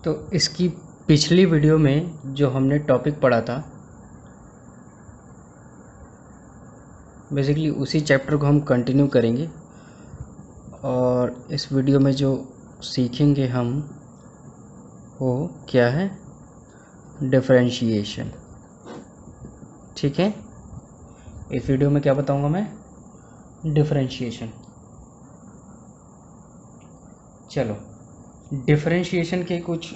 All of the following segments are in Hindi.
तो इसकी पिछली वीडियो में जो हमने टॉपिक पढ़ा था, बेसिकली उसी चैप्टर को हम कंटिन्यू करेंगे। और इस वीडियो में जो सीखेंगे हम वो क्या है, डिफरेंशिएशन। ठीक है, इस वीडियो में क्या बताऊंगा मैं, डिफरेंशिएशन। चलो, डिफरेंशिएशन के कुछ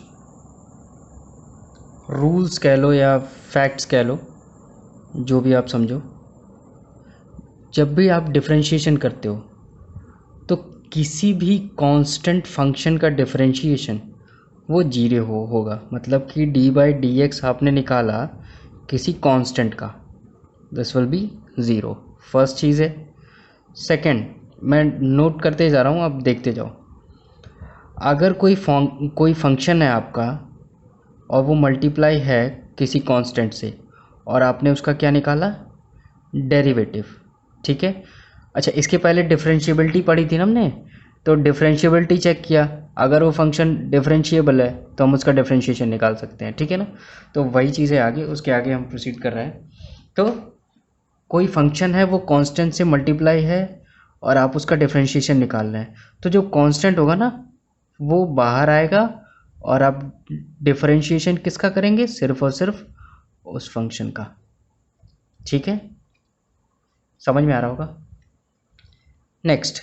रूल्स कह लो या फैक्ट्स कह लो, जो भी आप समझो। जब भी आप डिफरेंशिएशन करते हो तो किसी भी कांस्टेंट फंक्शन का डिफरेंशिएशन वो जीरो होगा। मतलब कि डी बाई डी एक्स आपने निकाला किसी कांस्टेंट का, this will be zero. First चीज़ है। सेकंड, मैं नोट करते जा रहा हूँ, आप देखते जाओ। अगर कोई फंक्शन है आपका और वो मल्टीप्लाई है किसी कांस्टेंट से और आपने उसका क्या निकाला, डेरिवेटिव। ठीक है। अच्छा, इसके पहले डिफरेंशिएबिलिटी पढ़ी थी ना हमने, तो डिफरेंशिएबिलिटी चेक किया। अगर वो फंक्शन डिफरेंशिएबल है तो हम उसका डिफरेंशिएशन निकाल सकते हैं। ठीक है ना। तो वही चीज़ है आगे, उसके आगे हम प्रोसीड कर रहे हैं। तो कोई फंक्शन है, वो कांस्टेंट से मल्टीप्लाई है और आप उसका डिफरेंशिएशन निकाल रहे हैं, तो जो कांस्टेंट होगा ना वो बाहर आएगा और आप डिफरेंशिएशन किसका करेंगे, सिर्फ और सिर्फ उस फंक्शन का। ठीक है, समझ में आ रहा होगा। नेक्स्ट,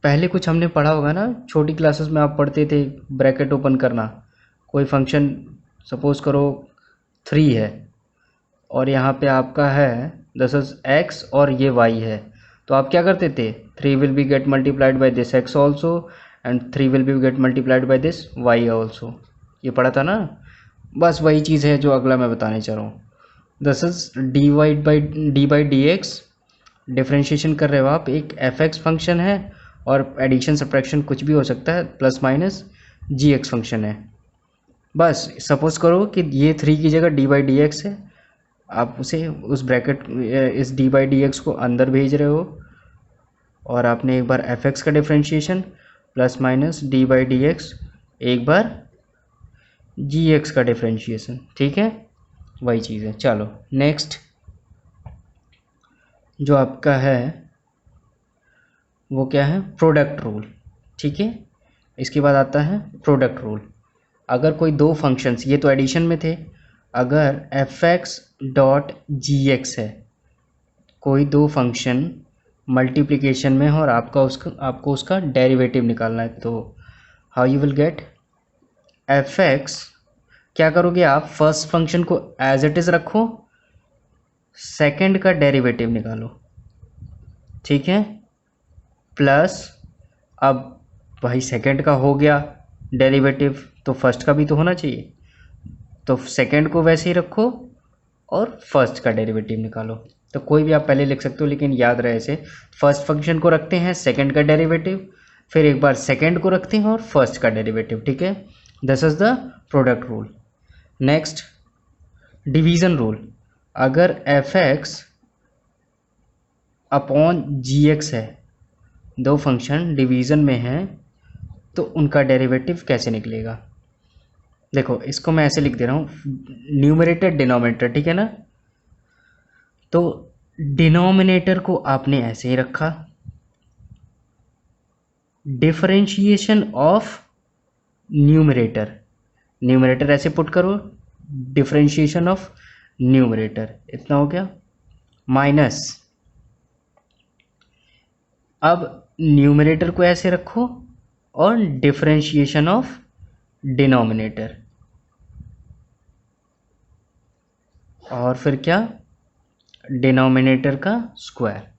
पहले कुछ हमने पढ़ा होगा ना, छोटी क्लासेस में आप पढ़ते थे ब्रैकेट ओपन करना। कोई फंक्शन सपोज करो 3 है और यहाँ पे आपका है दिस इज x और ये y है, तो आप क्या करते थे, 3 will be get multiplied by this x also and 3 will be get multiplied by this y also. ये पढ़ा था ना। बस वही चीज़ है जो अगला मैं बताने चाह रहा हूँ। This is D by D x. Differentiation कर रहे हो आप, एक एफ एक्स फंक्शन है और एडिशन सब्ट्रैक्शन कुछ भी हो सकता है, प्लस माइनस जी एक्स फंक्शन है। बस सपोज करो कि ये 3 की जगह डी बाई डी एक्स है, आप उसे उस ब्रैकेट इस डी बाई डी एक्स को अंदर भेज रहे हो और आपने एक बार एफ एक्स का differentiation plus minus D by D x, एक बार जी एक्स का डिफ्रेंशिएशन। ठीक है, वही चीज़ है। चलो नेक्स्ट जो आपका है वो क्या है, प्रोडक्ट रूल। ठीक है, इसके बाद आता है प्रोडक्ट रूल। अगर कोई दो फंक्शंस, ये तो एडिशन में थे, अगर F x dot G x है, कोई दो फंक्शन मल्टीप्लिकेशन में है और आपको उसका डेरिवेटिव निकालना है, तो how you will get F x. क्या करोगे आप, फर्स्ट फंक्शन को एज इट इज़ रखो, सेकंड का डेरिवेटिव निकालो। ठीक है, प्लस अब भाई सेकंड का हो गया डेरिवेटिव, तो फर्स्ट का भी तो होना चाहिए, तो सेकंड को वैसे ही रखो और फर्स्ट का डेरिवेटिव निकालो। तो कोई भी आप पहले लिख सकते हो, लेकिन याद रहे ऐसे, फर्स्ट फंक्शन को रखते हैं, सेकंड का डेरिवेटिव, फिर एक बार सेकंड को रखते हैं और फर्स्ट का डेरिवेटिव। ठीक है, this is the product rule. Next, division rule. अगर एफ एक्स अपॉन जी एक्स है, दो फंक्शन डिवीज़न में हैं, तो उनका डेरिवेटिव कैसे निकलेगा। देखो, इसको मैं ऐसे लिख दे रहा हूँ, न्यूमरेटर डिनोमिनेटर। ठीक है ना। तो डिनोमिनेटर को आपने ऐसे ही रखा, डिफरेंशिएशन ऑफ न्यूमरेटर, न्यूमरेटर ऐसे पुट करो, डिफरेंशिएशन ऑफ न्यूमरेटर, इतना हो गया, माइनस, अब न्यूमरेटर को ऐसे रखो और डिफरेंशिएशन ऑफ डिनोमिनेटर, और फिर क्या, डिनोमिनेटर का स्क्वायर।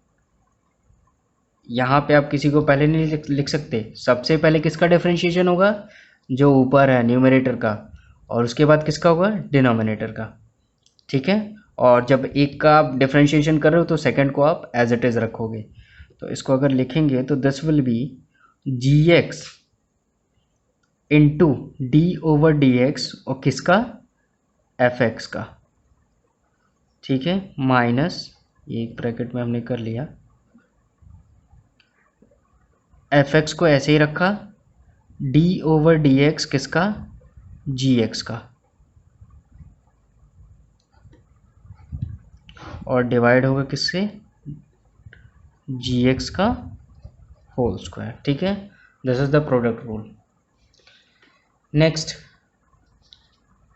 यहाँ पे आप किसी को पहले नहीं लिख सकते, सबसे पहले किसका डिफरेंशिएशन होगा, जो ऊपर है न्यूमरेटर का, और उसके बाद किसका होगा, डिनोमिनेटर का। ठीक है, और जब एक का आप डिफरेंशिएशन कर रहे हो तो सेकंड को आप एज इट इज़ रखोगे। तो इसको अगर लिखेंगे तो this will be G X into D over D X, और किसका, एफ एक्स का। ठीक है, माइनस, एक ब्रैकेट में हमने कर लिया, एफ एक्स को ऐसे ही रखा, डी ओवर डी एक्स किसका, जी एक्स का, और डिवाइड होगा किससे, जी एक्स का होल स्क्वायर। ठीक है, this is the product rule. Next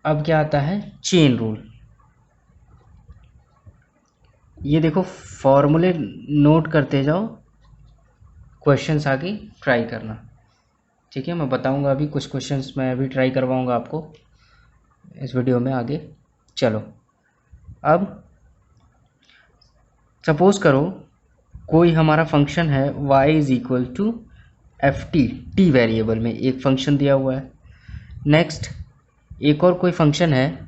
अब क्या आता है, चेन रूल। ये देखो फॉर्मूले नोट करते जाओ, क्वेश्चंस आगे ट्राई करना। ठीक है, मैं बताऊंगा अभी कुछ क्वेश्चंस मैं अभी ट्राई करवाऊंगा आपको इस वीडियो में आगे। चलो अब सपोज करो कोई हमारा फंक्शन है y is equal to F T variable में एक फंक्शन दिया हुआ है। नेक्स्ट एक और कोई फंक्शन है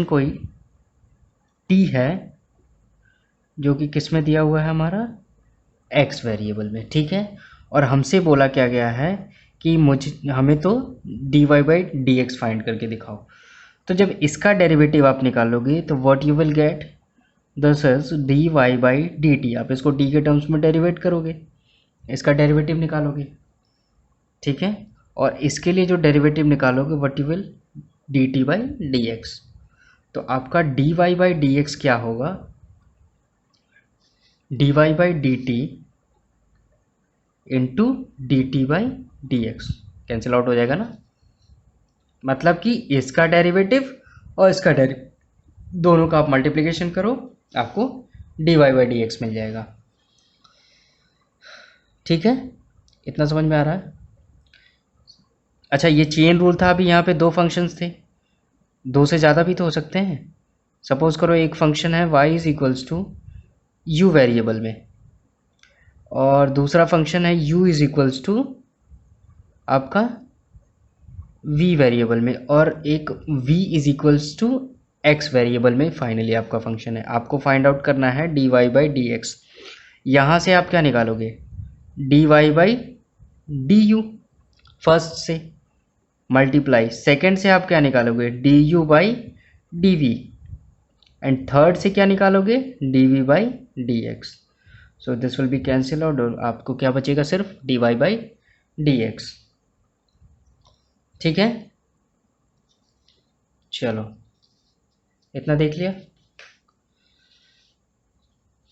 कोई t है जो कि किस में दिया हुआ है, हमारा x वेरिएबल में। ठीक है, और हमसे बोला क्या गया है कि हमें तो dy by D X find करके दिखाओ। तो जब इसका डेरिवेटिव आप निकालोगे तो what you will get, this is dy by D T. आप इसको d के टर्म्स में डेरिवेट करोगे, इसका डेरिवेटिव निकालोगे। ठीक है, और इसके लिए जो डेरिवेटिव निकालोगे what you will, D t by D X. तो आपका dy बाई डी एक्स क्या होगा, dy by D t into D t by D x, cancel out हो जाएगा ना। मतलब कि इसका डेरिवेटिव और इसका डेरिवेटिव दोनों का आप मल्टीप्लिकेशन करो, आपको dy बाई डी एक्स मिल जाएगा। ठीक है, इतना समझ में आ रहा है। अच्छा, ये चेन रूल था। अभी यहाँ पे दो फंक्शंस थे, दो से ज़्यादा भी तो हो सकते हैं। सपोज करो एक फंक्शन है y is equals to u variable में, और दूसरा फंक्शन है u इज इक्वल्स टू आपका v वेरिएबल में, और एक v is equals to x variable में फाइनली आपका फंक्शन है। आपको फाइंड आउट करना है dy बाई डी एक्स। यहाँ से आप क्या निकालोगे, dy by D U, first से मल्टीप्लाई, सेकेंड से आप क्या निकालोगे, D U by D V, and third से क्या निकालोगे, D V by D X. So this will be cancel out, और आपको क्या बचेगा, सिर्फ D Y by D X. ठीक है, चलो इतना देख लिया।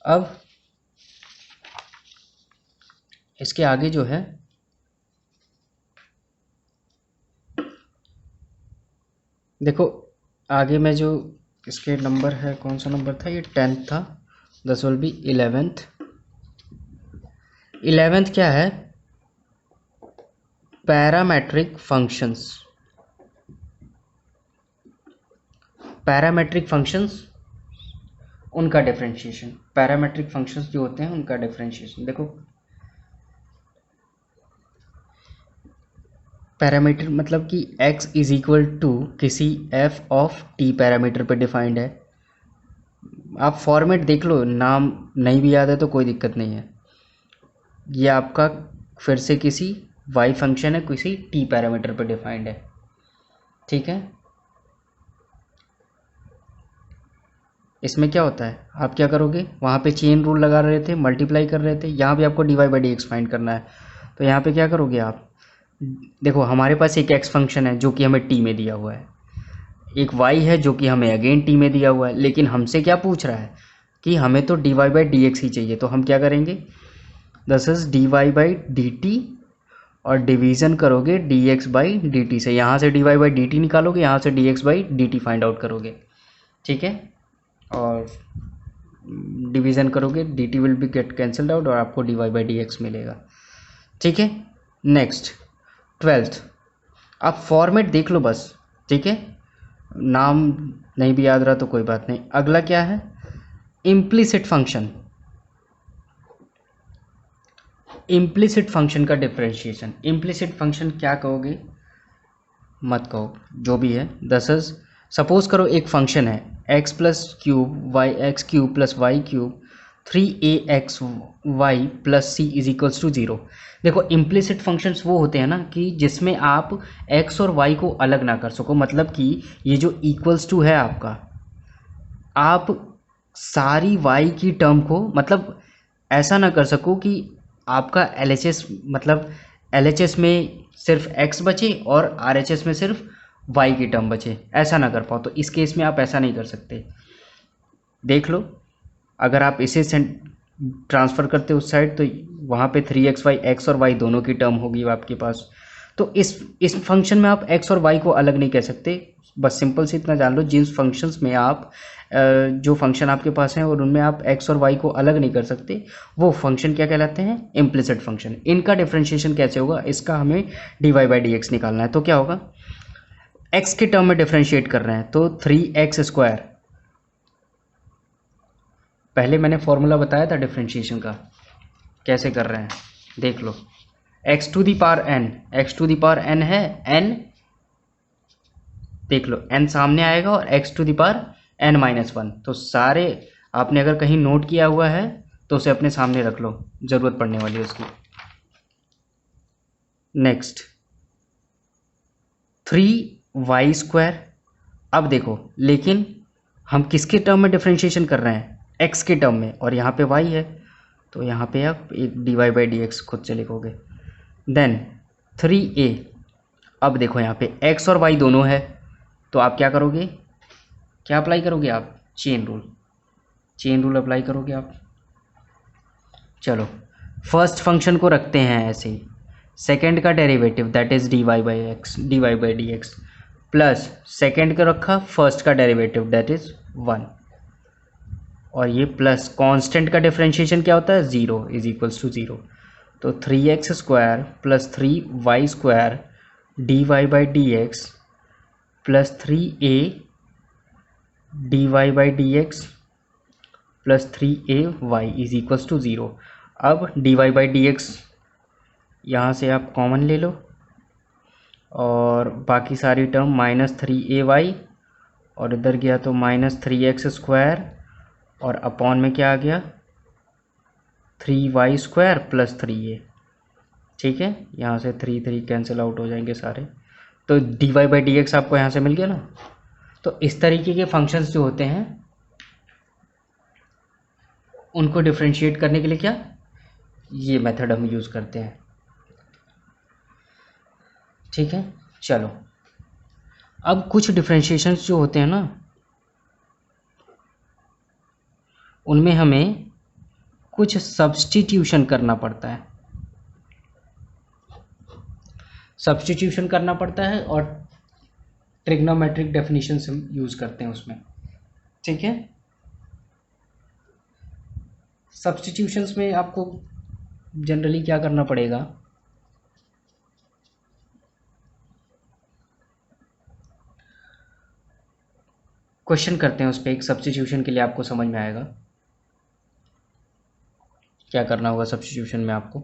अब इसके आगे जो है, देखो आगे में जो इसके नंबर है, कौन सा नंबर था ये, 10th था, this will B 11th। 11th क्या है, पैरामेट्रिक फंक्शंस। पैरामेट्रिक फंक्शंस उनका डिफरेंशिएशन, पैरामेट्रिक फंक्शंस जो होते हैं उनका डिफरेंशिएशन। देखो पैरामीटर मतलब कि x इज इक्वल टू किसी f ऑफ t पैरामीटर पे डिफाइंड है। आप फॉर्मेट देख लो, नाम नहीं भी याद है तो कोई दिक्कत नहीं है। ये आपका फिर से किसी y फंक्शन है, किसी t पैरामीटर पे डिफाइंड है। ठीक है, इसमें क्या होता है, आप क्या करोगे, वहाँ पे चेन रूल लगा रहे थे, मल्टीप्लाई कर रहे थे, यहाँ भी आपको D Y by D X find करना है। तो यहाँ पे क्या करोगे आप, देखो हमारे पास एक x फंक्शन है जो कि हमें t में दिया हुआ है, एक y है जो कि हमें अगेन t में दिया हुआ है, लेकिन हमसे क्या पूछ रहा है कि हमें तो D Y by D X ही चाहिए। तो हम क्या करेंगे, this is D Y by D T, और डिवीज़न करोगे D x by D T से। यहाँ से D Y by D T निकालोगे, यहाँ से D x by D T find out करोगे। ठीक है, और डिवीज़न करोगे, D T will be get cancelled out, और आपको D Y by D x मिलेगा। ठीक है, नेक्स्ट 12th, आप फॉर्मेट देख लो बस। ठीक है, नाम नहीं भी याद रहा तो कोई बात नहीं। अगला क्या है, इम्प्लिसिट फंक्शन। इम्प्लिसिट फंक्शन का डिफरेंशिएशन। इम्प्लिसिट फंक्शन क्या कहोगे, मत कहो, जो भी है। दस इज, सपोज करो एक फंक्शन है x plus cube Y X cube plus Y cube 3axy plus C is equals to 0। देखो इम्प्लिसिट फंक्शंस वो होते हैं ना कि जिसमें आप x और y को अलग ना कर सको, मतलब कि ये जो इक्वल्स टू है आपका, आप सारी y की टर्म को मतलब ऐसा ना कर सको कि आपका LHS मतलब LHS में सिर्फ x बचे और RHS में सिर्फ y की टर्म बचे, ऐसा ना कर पाओ। तो इस केस में आप ऐसा नहीं कर सकते। देख लो, अगर आप इसे ट्रांसफ़र करते हो उस साइड तो वहाँ पे 3xy x और y दोनों की टर्म होगी आपके पास। तो इस फंक्शन में आप x और y को अलग नहीं कह सकते। बस सिंपल से इतना जान लो, जिन फंक्शंस में आप जो फंक्शन आपके पास हैं और उनमें आप x और y को अलग नहीं कर सकते, वो फंक्शन क्या कहलाते हैं? Implicit function. इनका डिफरेंशिएशन कैसे होगा? इसका हमें dy/dx निकालना है। तो क्या होगा? x के टर्म में डिफरेंशिएट कर रहे हैं तो 3x²। पहले मैंने फॉर्मूला बताया था डिफरेंशिएशन का, कैसे कर रहे हैं देख लो। x to the power n, x to the power n है n, देख लो n सामने आएगा और x to the power n-1। तो सारे आपने अगर कहीं नोट किया हुआ है तो उसे अपने सामने रख लो, ज़रूरत पड़ने वाली है उसकी। Next 3y²। अब देखो, लेकिन हम किसके टर्म में डिफरेंशिएशन कर रहे हैं? x के टर्म में, और यहाँ पे y है तो यहाँ पे आप एक dy/dx खुद से लिखोगे। Then 3a। अब देखो यहाँ पे x और y दोनों है तो आप क्या करोगे? क्या अप्लाई करोगे आप? चेन रूल अप्लाई करोगे आप। चलो फर्स्ट फंक्शन को रखते हैं ऐसे ही, सेकेंड का derivative that is dy/dx plus second का रखा, फर्स्ट का डेरिवेटिव दैट इज 1, और ये प्लस कांस्टेंट का डिफरेंशिएशन क्या होता है? 0 इज इक्वल्स टू 0। तो 3x² plus 3y² dy/dx plus 3a dy/dx plus 3ay is equals to 0। अब dy/dx यहाँ से आप कॉमन ले लो और बाकी सारी टर्म -3ay, और इधर गया तो -3x² और अपॉन में क्या आ गया? 3y² plus 3a। ठीक है, यहाँ से 3 कैंसिल आउट हो जाएंगे सारे, तो dy/dx आपको यहाँ से मिल गया ना। तो इस तरीके के फंक्शंस जो होते हैं उनको डिफरेंशिएट करने के लिए क्या ये मेथड हम यूज़ करते हैं। ठीक है, चलो अब कुछ डिफरेंशिएशंस जो होते हैं ना उनमें हमें कुछ सब्स्टिट्यूशन करना पड़ता है। सब्स्टिट्यूशन करना पड़ता है और ट्रिग्नोमेट्रिक डेफिनेशन हम यूज़ करते हैं उसमें। ठीक है, सब्स्टिट्यूशंस में आपको जनरली क्या करना पड़ेगा? क्वेश्चन करते हैं उस पर, एक सब्स्टिट्यूशन के लिए आपको समझ में आएगा क्या करना होगा सब्स्टिट्यूशन में आपको।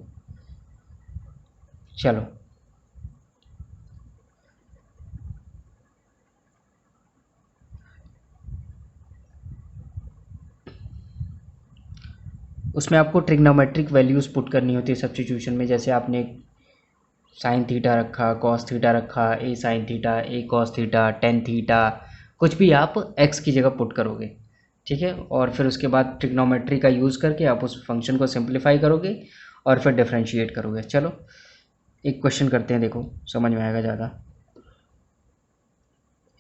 चलो उसमें आपको ट्रिग्नोमेट्रिक वैल्यूज़ पुट करनी होती है सब्स्टिट्यूशन में। जैसे आपने साइन थीटा रखा, कॉस थीटा रखा, ए साइन थीटा, ए कॉस थीटा, टेन थीटा, कुछ भी आप एक्स की जगह पुट करोगे। ठीक है, और फिर उसके बाद ट्रिग्नोमेट्री का यूज़ करके आप उस फंक्शन को सिंप्लीफाई करोगे और फिर डिफरेंशिएट करोगे। चलो एक क्वेश्चन करते हैं, देखो समझ में आएगा ज़्यादा।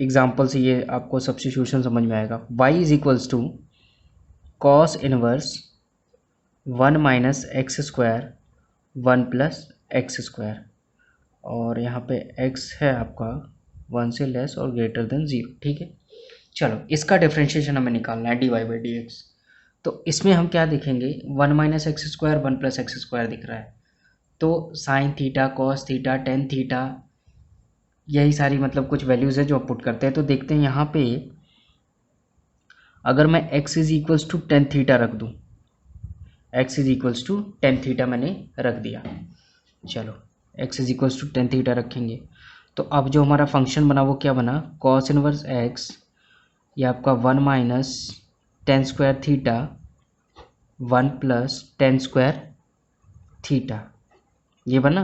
एग्जाम्पल से ये आपको सब्स्टिट्यूशन समझ में आएगा। y is equals to cos inverse 1 minus x², 1 plus x², और यहाँ पे x है आपका 1 से लेस और ग्रेटर देन 0। ठीक है, चलो इसका डिफरेंशिएशन हमें निकालना है dy/dx। तो इसमें हम क्या देखेंगे? 1 माइनस x², 1 प्लस x² दिख रहा है, तो sine theta, cos theta, tan theta, यही सारी मतलब कुछ वैल्यूज़ है जो आप पुट करते हैं। तो देखते हैं यहाँ पे अगर मैं x is equals to tan theta रख दूँ, x is equals to tan theta मैंने रख दिया। चलो x is equals to tan theta रखेंगे तो अब जो हमारा फंक्शन बना वो क्या बना? कॉस इनवर्स x, ये आपका 1 माइनस टेन² theta one plus tan square theta, ये बना,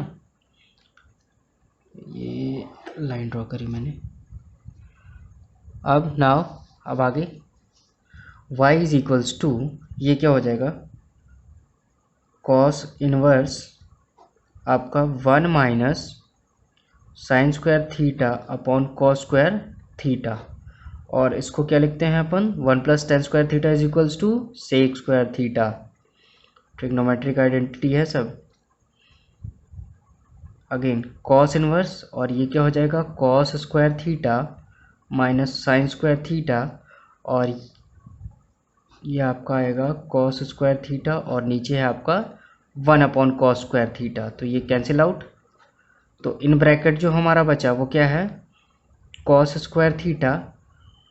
ये लाइन ड्रॉ करी मैंने। अब नाउ अब आगे y इज इक्वल्स टू, ये क्या हो जाएगा, कॉस इनवर्स आपका one minus sine square theta upon cos square theta, और इसको क्या लिखते हैं अपन, one plus tan square theta is equals to sec square theta. Trigonometric identity है सब। अगेन कॉस इनवर्स, और ये क्या हो जाएगा, cos square theta minus sine square theta, और ये आपका आएगा कॉस स्क्वायर थीटा, और नीचे है आपका one upon cos square theta, तो ये कैंसिल आउट। तो इन ब्रैकेट जो हमारा बचा वो क्या है, cos square theta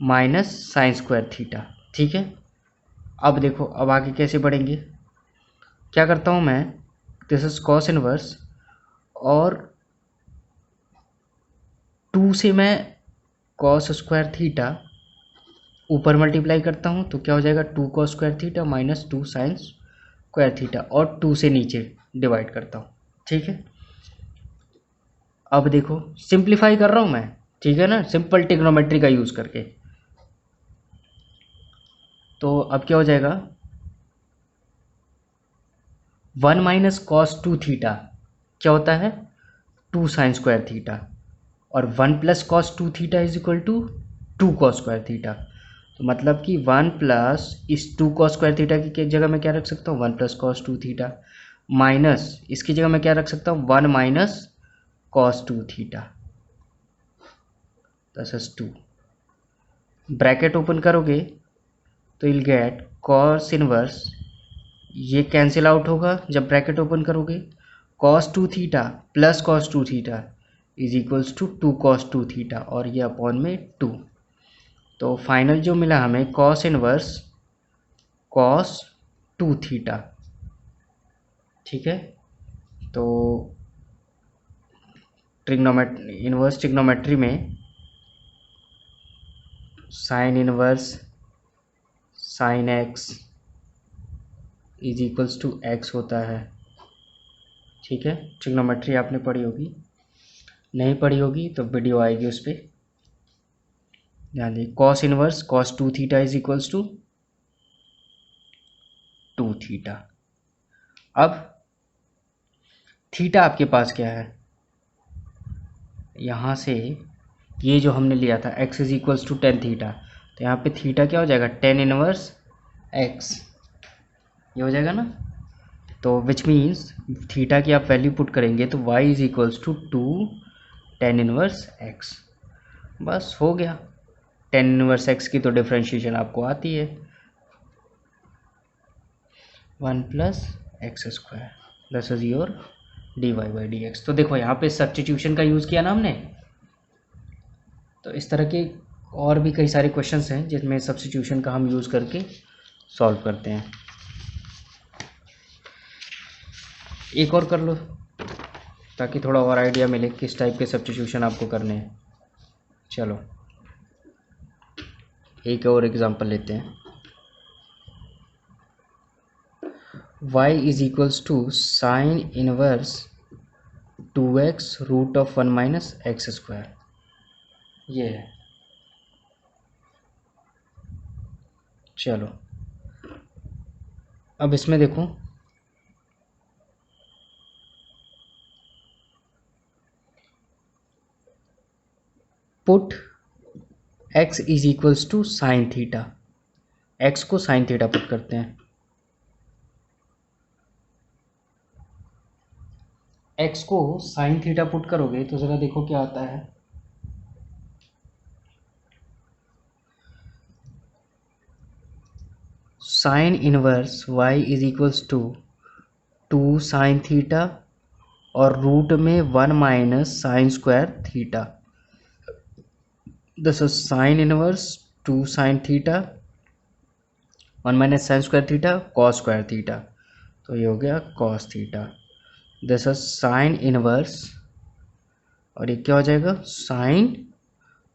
minus sine square theta. ठीक है, अब देखो अब आगे कैसे बढ़ेंगे, क्या करता हूँ मैं, दिस इज कॉस इनवर्स, और टू से मैं कॉस स्क्वायर थीटा ऊपर मल्टीप्लाई करता हूँ, तो क्या हो जाएगा, two cos square theta minus two sine square theta, और टू से नीचे डिवाइड करता हूँ। ठीक है, अब देखो सिंप्लीफाई कर रहा हूँ मैं, ठीक है ना, सिंपल ट्रिग्नोमेट्री का यूज़ करके। तो अब क्या हो जाएगा, one minus cos two theta क्या होता है, टू साइन स्क्वायर थीटा, और one plus cos two theta is equal to two cos square theta. तो मतलब कि वन प्लस इस टू कॉस स्क्वायर थीटा की जगह मैं क्या रख सकता हूँ, one plus cos two theta, minus इसकी जगह मैं क्या रख सकता हूँ, one minus cos two theta, this is two, bracket open करोगे तो विल गेट कॉस इनवर्स, ये कैंसिल आउट होगा जब ब्रैकेट ओपन करोगे, cos two theta plus cos two theta is equals to two cos two theta, और ये अपॉन में टू। तो फाइनल जो मिला हमें cos inverse cos two theta. ठीक है, तो इनवर्स ट्रिग्नोमेट्री में sine inverse sine X is equals to X होता है। ठीक है, ट्रिग्नोमेट्री आपने पढ़ी होगी, नहीं पढ़ी होगी तो वीडियो आएगी उस पर ध्यान दी। Cos inverse cos two theta is equals to two theta. अब थीटा आपके पास क्या है, यहाँ से ये जो हमने लिया था x is equals to tan theta, तो यहाँ पे थीटा क्या हो जाएगा, टेन इनवर्स x, ये हो जाएगा ना। तो विच मीन्स थीटा की आप वैल्यू पुट करेंगे तो y is equals to two tan inverse x, बस हो गया। टेन इनवर्स x की तो डिफ्रेंशिएशन आपको आती है, one plus X square this is your D Y by D X. तो देखो यहाँ पे सब्स्टिट्यूशन का यूज़ किया ना हमने, तो इस तरह के और भी कई सारे क्वेश्चंस हैं जिसमें सब्स्टिट्यूशन का हम यूज़ करके सॉल्व करते हैं। एक और कर लो ताकि थोड़ा और आइडिया मिले किस टाइप के सब्स्टिट्यूशन आपको करने हैं। चलो एक और एग्जांपल लेते हैं, y is equals to sine inverse two x root of one minus x square, ये है। चलो अब इसमें देखो, put x is equals to sine theta, x को साइन थीटा पुट करते हैं, x को साइन थीटा पुट करोगे तो ज़रा देखो क्या आता है, sine inverse y is equals to two sine theta और रूट में one minus sine square theta, this is sine inverse two sine theta one minus sine square theta cos square theta, तो ये हो गया cos theta. This is sine inverse, और ये क्या हो जाएगा, sine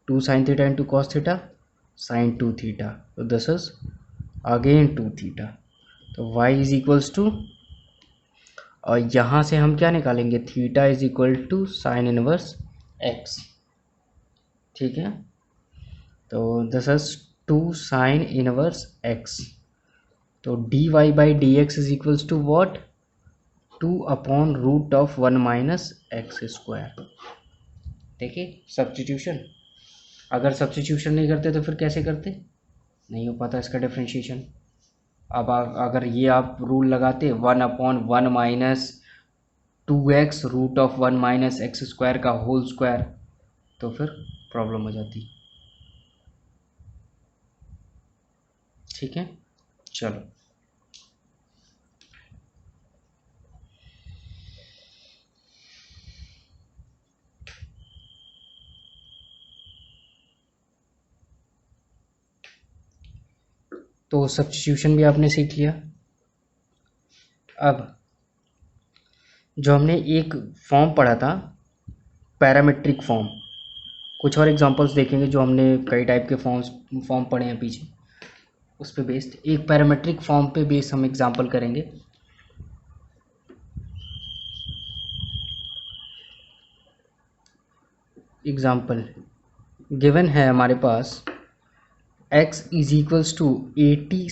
two sine theta into cos theta sine two theta, तो this is again two theta. तो y इज इक्वल्स टू, और यहाँ से हम क्या निकालेंगे, theta is equal to sine inverse x। ठीक है, तो this is 2 sine inverse x। तो dy by D x is equals to what, 2/√1 minus x square. देखिए सब्स्टिट्यूशन, अगर सब्स्टिट्यूशन नहीं करते तो फिर कैसे करते, नहीं हो पाता इसका डिफ्रेंशिएशन। अब अगर ये आप रूल लगाते 1/1 minus 2x√1 minus x square का होल स्क्वायर, तो फिर प्रॉब्लम हो जाती। ठीक है, चलो तो सब्स्टिट्यूशन भी आपने सीख लिया। अब जो हमने एक फॉर्म पढ़ा था, पैरामेट्रिक फॉर्म, कुछ और एग्जांपल्स देखेंगे जो हमने कई टाइप के फॉर्म पढ़े हैं पीछे, उस पे बेस्ड एक पैरामेट्रिक फॉर्म पे बेस्ड हम एग्जांपल करेंगे। एग्जांपल गिवन है हमारे पास x is equals to 80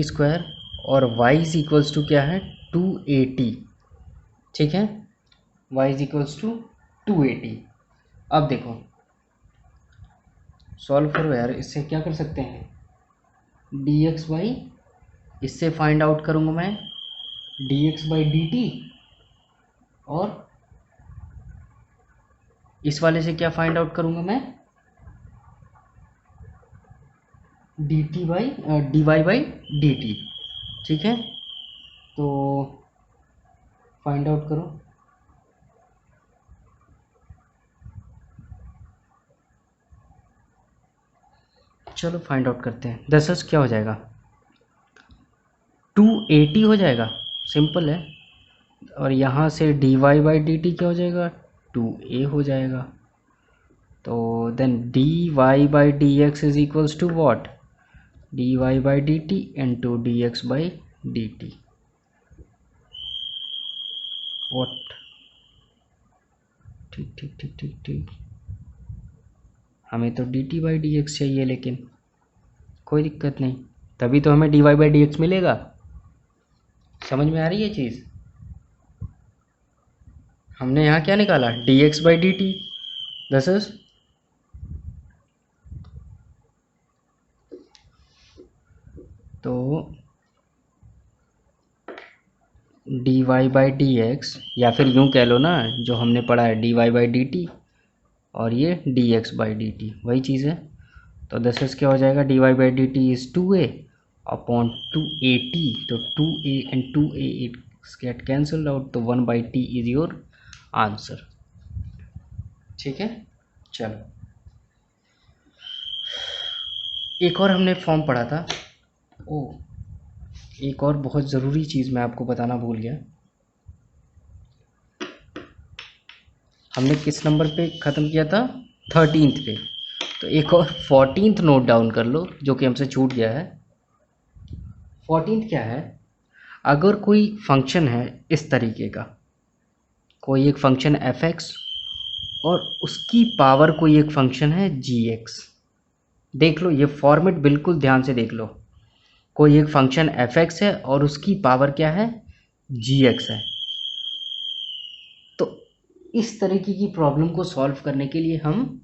square और y इज इक्वल्स टू क्या है 280। ठीक है, y इज इक्वल्स टू 280। अब देखो सॉल्व करो यार, इससे क्या कर सकते हैं, dx बाई, इससे फाइंड आउट करूँगा मैं dx बाई dt, और इस वाले से क्या फाइंड आउट करूँगा मैं dt by dy by dt। ठीक है, तो फाइंड आउट करो। चलो फाइंड आउट करते हैं। 10 क्या हो जाएगा, 280 हो जाएगा, सिंपल है। और यहाँ से dy बाई डी टी क्या हो जाएगा, 2a हो जाएगा। तो then dy by D x is equals to what, dy by D t into d x by D t. What, ठीक ठीक ठीक ठीक ठीक, हमें तो d t by D x चाहिए, लेकिन कोई दिक्कत नहीं, तभी तो हमें d Y by D x मिलेगा। समझ में आ रही है चीज़, हमने यहाँ क्या निकाला D x by D T, this is तो D Y by D X, या फिर यूँ कह लो ना जो हमने पढ़ा है d Y by D T, और ये d x by D t वही चीज़ है। तो दिस इज क्या हो जाएगा, d Y by D t is 2a upon 280। तो 2a and 2a it get cancelled out, तो 1/t इज योर आंसर। ठीक है, चलो एक और हमने फॉर्म पढ़ा था, ओ एक और बहुत ज़रूरी चीज़ मैं आपको बताना भूल गया, हमने किस नंबर पे ख़त्म किया था, 13th पे। तो एक और 14th नोट डाउन कर लो जो कि हमसे छूट गया है। 14th क्या है, अगर कोई फंक्शन है इस तरीके का, कोई एक फंक्शन f(x) और उसकी पावर कोई एक फंक्शन है g(x), देख लो ये फॉर्मेट बिल्कुल ध्यान से देख लो, कोई एक फंक्शन f(x) है और उसकी पावर क्या है g(x) है। तो इस तरीके की प्रॉब्लम को सॉल्व करने के लिए हम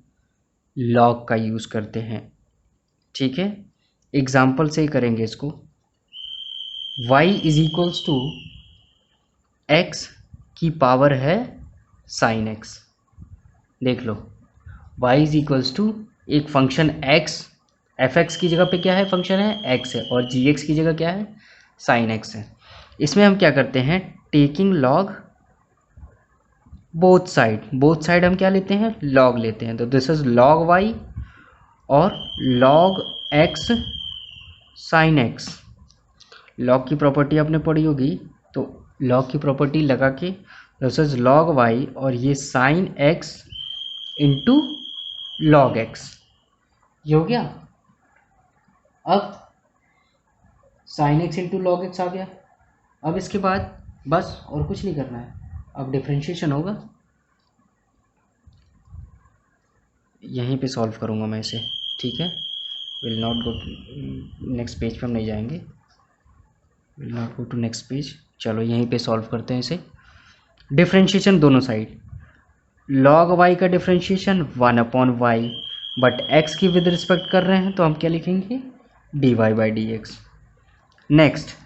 लॉग का यूज़ करते हैं। ठीक है, एग्जाम्पल से ही करेंगे इसको। y is equals to x की पावर है साइन x। देख लो y इज इक्वल्स टू एक फंक्शन x, f(x) की जगह पे क्या है फंक्शन है x है, और g(x) की जगह क्या है साइन x है। इसमें हम क्या करते हैं, टेकिंग लॉग बोथ साइड हम क्या लेते हैं लॉग लेते हैं। तो दिस इज लॉग y और log x sine x। Log की प्रॉपर्टी आपने पढ़ी होगी, तो लॉग की प्रॉपर्टी लगा के दिस इज लॉग y और ये sine x into log x, ये हो गया। अब sine X into log X आ गया। अब इसके बाद बस और कुछ नहीं करना है, अब डिफ्रेंशिएशन होगा। यहीं पे सॉल्व करूँगा मैं इसे, ठीक है। Will not go next page पे हम नहीं जाएंगे, will not go to next page. चलो यहीं पे सॉल्व करते हैं इसे। डिफ्रेंशिएशन दोनों साइड, लॉग वाई का डिफ्रेंशिएशन 1/y, बट x की विद रिस्पेक्ट कर रहे हैं तो हम क्या लिखेंगे, dy/dx। नेक्स्ट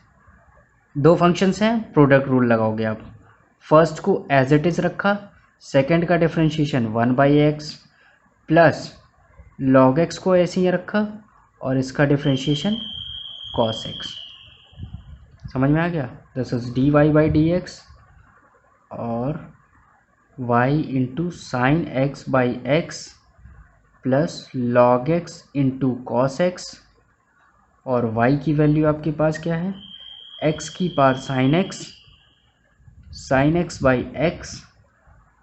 दो फंक्शंस हैं, प्रोडक्ट रूल लगाओगे आप। फर्स्ट को एज इट इज़ रखा, सेकंड का differentiation 1/x plus log x को ऐसे ही रखा और इसका डिफ्रेंशिएशन cos x। समझ में आ गया, दिस इज dy/dx और y into sine x by x plus log x into cos x, और y की वैल्यू आपके पास क्या है, x की power sine x by x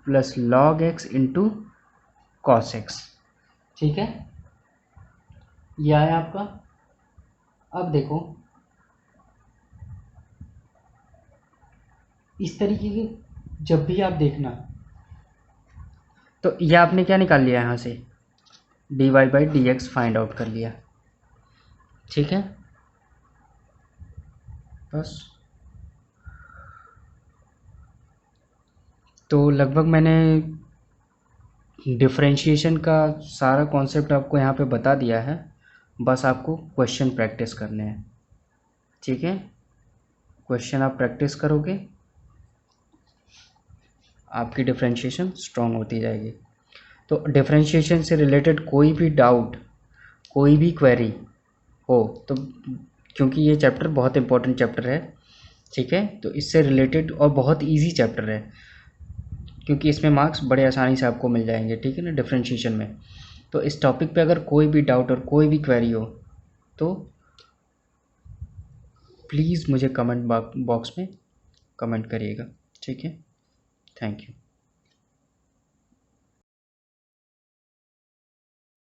plus log x into cos x. ठीक है, यह है आपका। अब देखो इस तरीके के जब भी आप देखना, तो यह आपने क्या निकाल लिया यहाँ से, dy/dx फाइंड आउट कर लिया, ठीक है। बस तो लगभग मैंने डिफरेंशिएशन का सारा कॉन्सेप्ट आपको यहाँ पे बता दिया है, बस आपको क्वेश्चन प्रैक्टिस करने हैं, ठीक है। क्वेश्चन आप प्रैक्टिस करोगे, आपकी डिफरेंशिएशन स्ट्रॉन्ग होती जाएगी। तो डिफरेंशिएशन से रिलेटेड कोई भी डाउट, कोई भी क्वेरी हो तो, क्योंकि ये चैप्टर बहुत इंपॉर्टेंट चैप्टर है, ठीक है, तो इससे रिलेटेड और बहुत इजी चैप्टर है, क्योंकि इसमें मार्क्स बड़े आसानी से आपको मिल जाएंगे, ठीक है ना, डिफरेंशिएशन में। तो इस टॉपिक पे अगर कोई भी डाउट और कोई भी क्वेरी हो तो प्लीज़ मुझे कमेंट बॉक्स में कमेंट करिएगा, ठीक है। Thank you.